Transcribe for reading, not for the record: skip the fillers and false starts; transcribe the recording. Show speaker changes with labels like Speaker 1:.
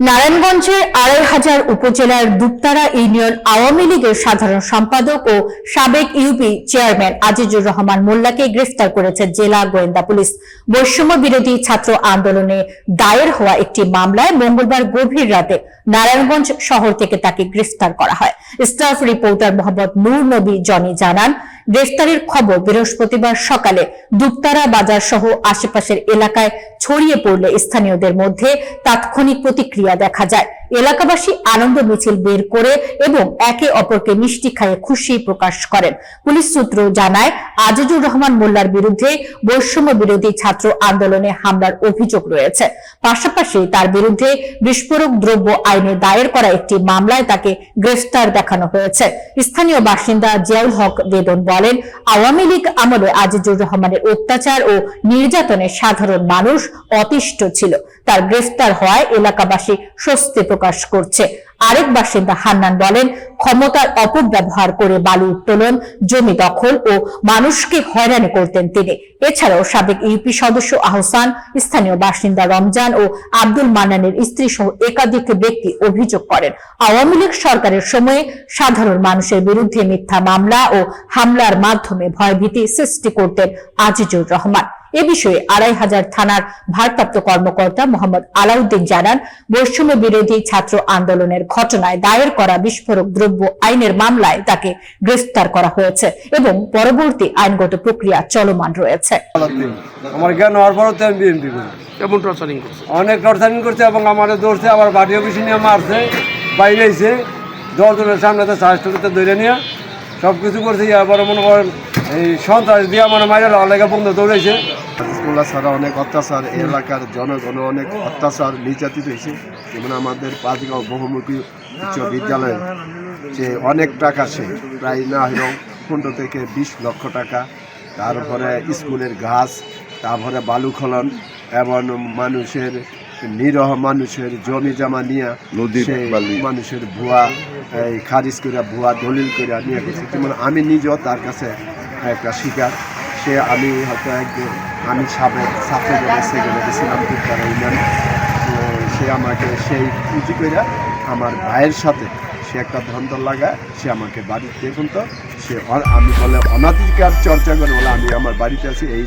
Speaker 1: নারায়ণগঞ্জের ২৫০০ উপজেলার দুপতারা ইউনিয়ন আওয়ামী লীগের সাধারণ সম্পাদক ও সাবেক ইউপি চেয়ারম্যান আজিজুর রহমান মোল্লাকে গ্রেফতার করেছে জেলা গোয়েন্দা পুলিশ। বৈষম্য বিরোধী ছাত্র আন্দোলনে দায়ের হওয়া একটি মামলায় মঙ্গলবার গভীর রাতে নারায়ণগঞ্জ শহর থেকে তাকে গ্রেফতার করা হয়। স্টাফ রিপোর্টার মোহাম্মদ নূর নবী জনি জানান, গ্রেফতারের খবর বৃহস্পতিবার সকালে দুপতারা বাজার সহ আশেপাশের এলাকায় ছড়িয়ে পড়লে স্থানীয়দের মধ্যে তাৎক্ষণিক প্রতিক্রিয়া দেখা যায়। এলাকাবাসী আনন্দ মিছিল বের করে এবং একে অপরকে মিষ্টি খাইয়ে খুশি প্রকাশ করেন। পুলিশ সূত্র জানায়, আজিজুর রহমান মোল্লার বিরুদ্ধে বৈষম্য বিরোধী ছাত্র আন্দোলনে হামলার অভিযোগ রয়েছে। পাশাপাশি তার বিরুদ্ধে বিস্ফোরক দ্রব্য আইনে দায়ের করা একটি মামলায় তাকে গ্রেফতার দেখানো হয়েছে। স্থানীয় বাসিন্দা জিয়াউল হক বেদন বলেন, আওয়ামী লীগ আমলে আজিজুর রহমানের অত্যাচার ও নির্যাতনে সাধারণ মানুষ অতিষ্ঠ ছিল। তার গ্রেফতার হওয়ায় এলাকাবাসী স্বস্তি প্রকাশ করছে। আরেক বাসিন্দা হান্নান বলেন, ক্ষমতার অপব্যবহার করে বালু উত্তোলন, জমি দখল ও মানুষকে হয়রানি করতেন তিনি। এছাড়াও সাবেক ইউপি সদস্য আহসান, স্থানীয় বাসিন্দা রমজান ও আব্দুল মান্নানের স্ত্রী সহ একাধিক ব্যক্তি অভিযোগ করেন, আওয়ামী লীগ সরকারের সময়ে সাধারণ মানুষের বিরুদ্ধে মিথ্যা মামলা ও হামলার মাধ্যমে ভয়ভীতি সৃষ্টি করতেন আজিজুর রহমান। এ বিষয়ে ২৫০০ থানার ভারপ্রাপ্ত কর্মকর্তা মোহাম্মদ আলাউদ্দিন জানান, বৈষম্য বিরোধী ছাত্র আন্দোলনের ঘটনায় দায়ের করা বিস্ফোরক দ্রব্য আইনের মামলায় তাকে গ্রেফতার করা হয়েছে এবং পরবর্তী আইনগত প্রক্রিয়া চলমান রয়েছে।
Speaker 2: আমার জ্ঞান হওয়ার পরও তো আমি বিএনপি করি।
Speaker 3: কেমন টর্চারিং করছে?
Speaker 2: অনেক টর্চারিং করছে এবং আমার ধরছে, আবার বাড়ি অফিসে নিয়ে মারছে, বাইরে এসে ১০ জনের সামনে স্বাস্থ্যকে ধরে নিয়ে সব কিছু করছে। আবার মনে করেন এই সন্ত্রাস দিয়ে মানে মাইরে অনেকে বন্ধু দৌড়াইছে।
Speaker 4: স্কুল্লা ছাড়া অনেক অত্যাচার, এলাকার জনগণ অনেক অত্যাচার নির্যাতিত হয়েছে। যেমন আমাদের পাঁচগাঁও বহুমুখী উচ্চ বিদ্যালয়ে যে অনেক টাকা, সে প্রায় না হলেও ১৫ থেকে ২০ লক্ষ টাকা, তারপরে স্কুলের ঘাস, তারপরে বালু খনন এবং মানুষের নিরহ মানুষের জমি জমা নিয়ে মানুষের ভুয়া খারিজ করে ভুয়া দলিল করে নিয়ে গেছে। যেমন আমি নিজেও তার কাছে একটা শিকার। আমি হয়তো একদিন আমি সাবেক ছাত্রদলের সেক্রেটারি ছিলাম দুপতারা ইউনিয়নে। সে আমাকে সেই পুঁজি করে আমার ভাইয়ের সাথে সে একটা ধন্দ লাগায়, সে আমাকে বাড়িতে দেখুন তো, সে আমি বলে অনাধিকার চর্চা করে বলে আমি আমার বাড়িতে আছি এই